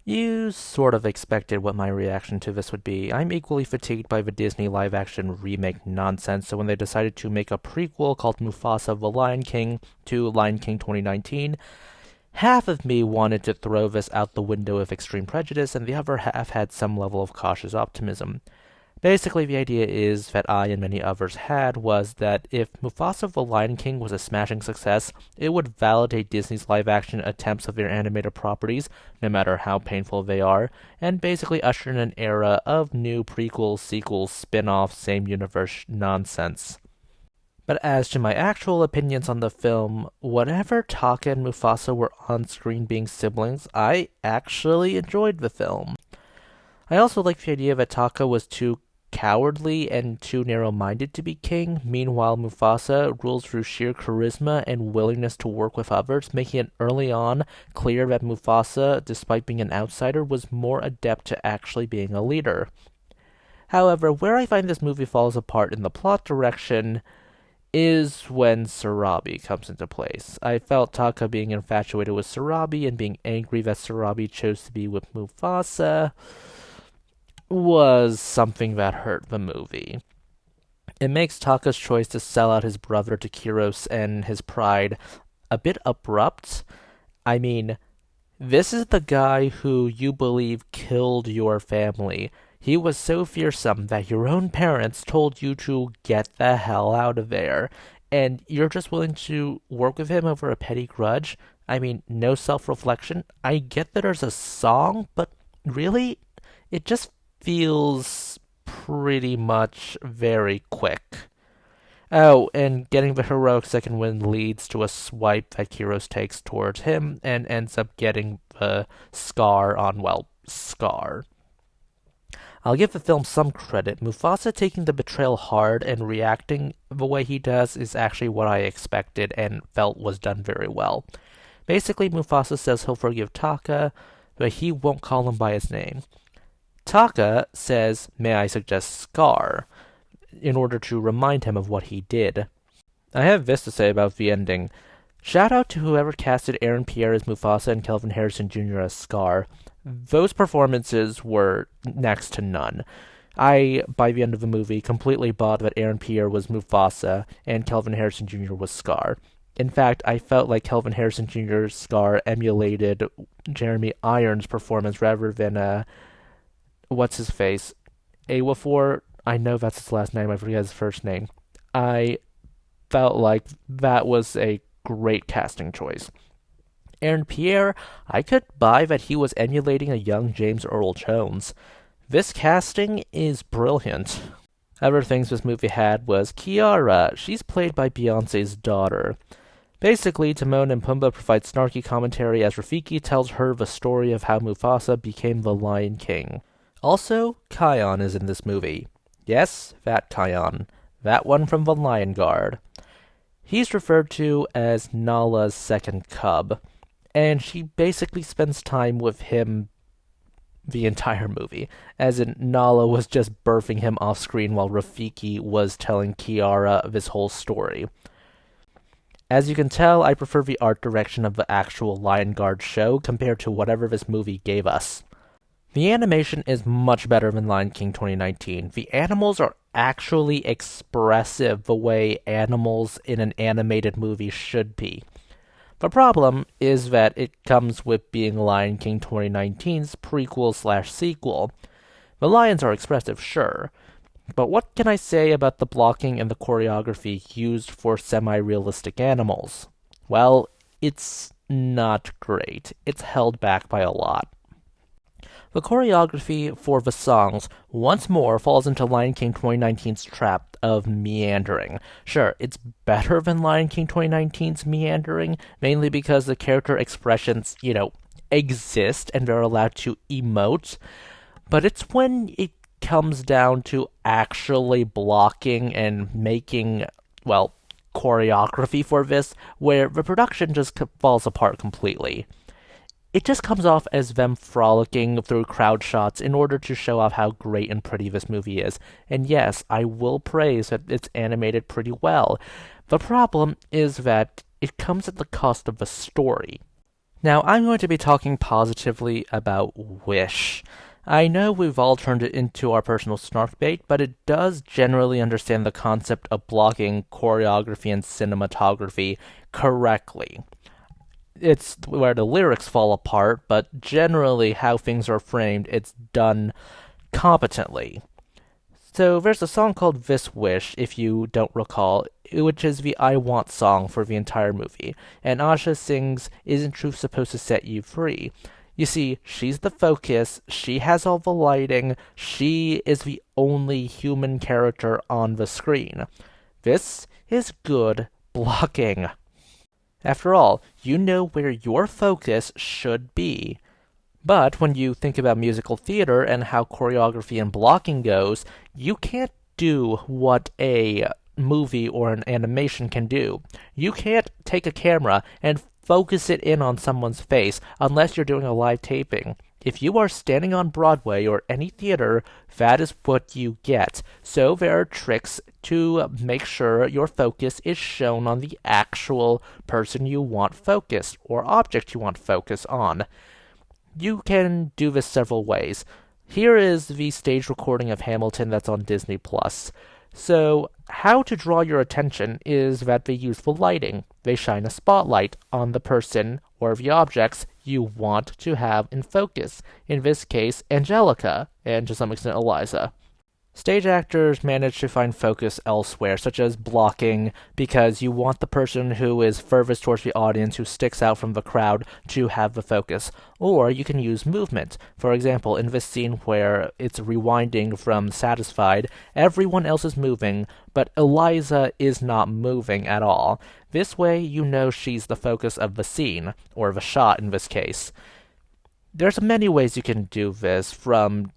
You sort of expected what my reaction to this would be. I'm equally fatigued by the Disney live-action remake nonsense, so when they decided to make a prequel called Mufasa the Lion King to Lion King 2019, half of me wanted to throw this out the window with extreme prejudice, and the other half had some level of cautious optimism. Basically, the idea is that I and many others had was that if Mufasa the Lion King was a smashing success, it would validate Disney's live action attempts of their animated properties, no matter how painful they are, and basically usher in an era of new prequels, sequels, spin offs, same universe nonsense. But as to my actual opinions on the film, whenever Taka and Mufasa were on screen being siblings, I actually enjoyed the film. I also like the idea that Taka was too cowardly and too narrow-minded to be king. Meanwhile, Mufasa rules through sheer charisma and willingness to work with others, making it early on clear that Mufasa, despite being an outsider, was more adept to actually being a leader. However, where I find this movie falls apart in the plot direction is when Sarabi comes into place. I felt Taka being infatuated with Sarabi and being angry that Sarabi chose to be with Mufasa was something that hurt the movie. It makes Taka's choice to sell out his brother to Kiros and his pride a bit abrupt. I mean, this is the guy who you believe killed your family. He was so fearsome that your own parents told you to get the hell out of there, and you're just willing to work with him over a petty grudge? I mean, no self-reflection? I get that there's a song, but really? It just feels pretty much very quick. Oh, and getting the heroic second win leads to a swipe that Kiros takes towards him and ends up getting the scar on, well, Scar. I'll give the film some credit. Mufasa taking the betrayal hard and reacting the way he does is actually what I expected and felt was done very well. Basically, Mufasa says he'll forgive Taka, but he won't call him by his name. Taka says, "May I suggest Scar?" in order to remind him of what he did. I have this to say about the ending. Shout out to whoever casted Aaron Pierre as Mufasa and Kelvin Harrison Jr. as Scar. Those performances were next to none. I, by the end of the movie, completely bought that Aaron Pierre was Mufasa and Kelvin Harrison Jr. was Scar. In fact, I felt like Kelvin Harrison Jr.'s Scar emulated Jeremy Irons' performance rather than, what's his face? Awafor? I know that's his last name, I forget his first name. I felt like that was a great casting choice. Aaron Pierre, I could buy that he was emulating a young James Earl Jones. This casting is brilliant. Other things this movie had was Kiara. She's played by Beyonce's daughter. Basically, Timon and Pumbaa provide snarky commentary as Rafiki tells her the story of how Mufasa became the Lion King. Also, Kion is in this movie. Yes, that Kion. That one from the Lion Guard. He's referred to as Nala's second cub, and she basically spends time with him the entire movie, as in Nala was just birthing him off screen while Rafiki was telling Kiara this whole story. As you can tell, I prefer the art direction of the actual Lion Guard show compared to whatever this movie gave us. The animation is much better than Lion King 2019. The animals are actually expressive the way animals in an animated movie should be. The problem is that it comes with being Lion King 2019's prequel/sequel. The lions are expressive, sure, but what can I say about the blocking and the choreography used for semi-realistic animals? Well, it's not great. It's held back by a lot. The choreography for the songs once more falls into Lion King 2019's trap of meandering. Sure, it's better than Lion King 2019's meandering, mainly because the character expressions, exist and they're allowed to emote, but it's when it comes down to actually blocking and making, choreography for this, where the production just falls apart completely. It just comes off as them frolicking through crowd shots in order to show off how great and pretty this movie is. And yes, I will praise that it's animated pretty well. The problem is that it comes at the cost of the story. Now, I'm going to be talking positively about Wish. I know we've all turned it into our personal snark bait, but it does generally understand the concept of blocking choreography and cinematography correctly. It's where the lyrics fall apart, but generally how things are framed, it's done competently. So there's a song called This Wish, if you don't recall, which is the I Want song for the entire movie. And Asha sings, "Isn't truth supposed to set you free?" You see, she's the focus, she has all the lighting, she is the only human character on the screen. This is good blocking. After all, you know where your focus should be. But when you think about musical theater and how choreography and blocking goes, you can't do what a movie or an animation can do. You can't take a camera and focus it in on someone's face unless you're doing a live taping. If you are standing on Broadway or any theater, that is what you get. So there are tricks to make sure your focus is shown on the actual person you want focused or object you want focus on. You can do this several ways. Here is the stage recording of Hamilton that's on Disney Plus. So, how to draw your attention is that they use the lighting. They shine a spotlight on the person or the objects you want to have in focus. In this case, Angelica, and to some extent Eliza. Stage actors manage to find focus elsewhere, such as blocking, because you want the person who is furthest towards the audience, who sticks out from the crowd, to have the focus. Or you can use movement. For example, in this scene where it's rewinding from Satisfied, everyone else is moving, but Eliza is not moving at all. This way, you know she's the focus of the scene, or the shot in this case. There's many ways you can do this, from,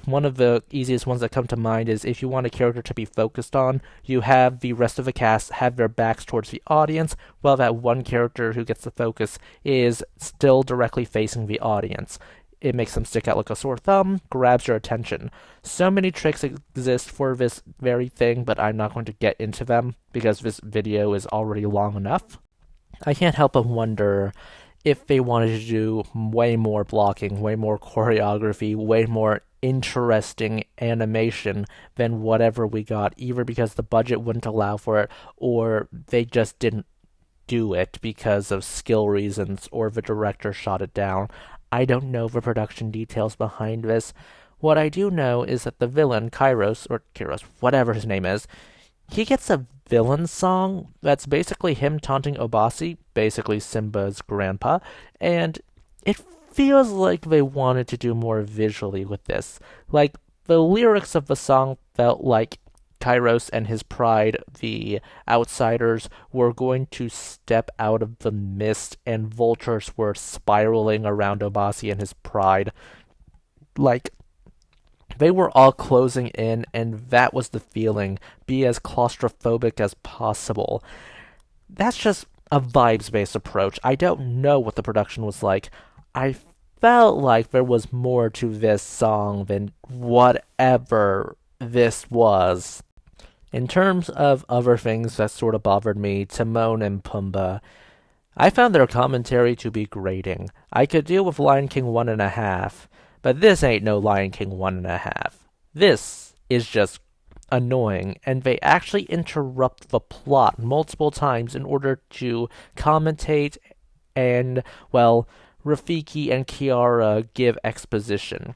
one of the easiest ones that come to mind is if you want a character to be focused on, you have the rest of the cast have their backs towards the audience, while that one character who gets the focus is still directly facing the audience. It makes them stick out like a sore thumb, grabs your attention. So many tricks exist for this very thing, but I'm not going to get into them because this video is already long enough. I can't help but wonder if they wanted to do way more blocking, way more choreography, way more interesting animation than whatever we got, either because the budget wouldn't allow for it, or they just didn't do it because of skill reasons, or the director shot it down. I don't know the production details behind this. What I do know is that the villain, Kairos, whatever his name is, he gets a villain song that's basically him taunting Obasi, basically Simba's grandpa, and it feels like they wanted to do more visually with this. Like, the lyrics of the song felt like Kairos and his pride, the outsiders, were going to step out of the mist, and vultures were spiraling around Obasi and his pride. Like, they were all closing in, and that was the feeling. Be as claustrophobic as possible. That's just a vibes-based approach. I don't know what the production was like. I felt like there was more to this song than whatever this was. In terms of other things that sort of bothered me, Timon and Pumbaa, I found their commentary to be grating. I could deal with Lion King 1.5, but this ain't no Lion King 1.5. This is just annoying, and they actually interrupt the plot multiple times in order to commentate and, well, Rafiki and Kiara give exposition.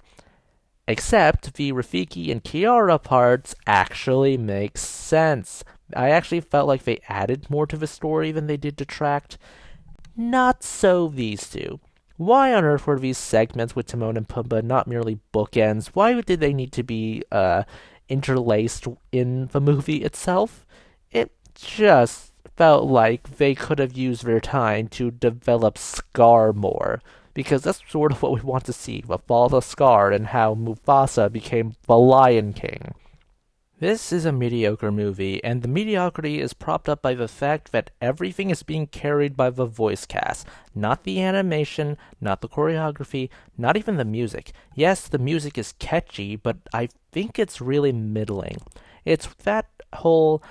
Except the Rafiki and Kiara parts actually make sense. I actually felt like they added more to the story than they did detract. Not so these two. Why on earth were these segments with Timon and Pumbaa not merely bookends? Why did they need to be interlaced in the movie itself? It just felt like they could have used their time to develop Scar more, because that's sort of what we want to see, the fall of Scar and how Mufasa became the Lion King. This is a mediocre movie, and the mediocrity is propped up by the fact that everything is being carried by the voice cast. Not the animation, not the choreography, not even the music. Yes, the music is catchy, but I think it's really middling. It's that whole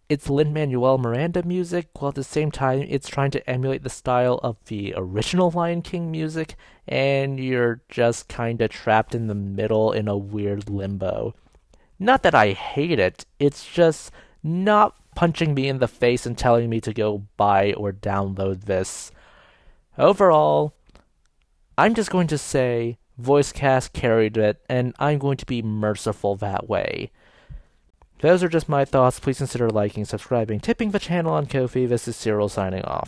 it's Lin-Manuel Miranda music, while at the same time it's trying to emulate the style of the original Lion King music, and you're just kinda trapped in the middle in a weird limbo. Not that I hate it, it's just not punching me in the face and telling me to go buy or download this. Overall, I'm just going to say voice cast carried it, and I'm going to be merciful that way. Those are just my thoughts. Please consider liking, subscribing, tipping the channel on Ko-fi. This is Cyril signing off.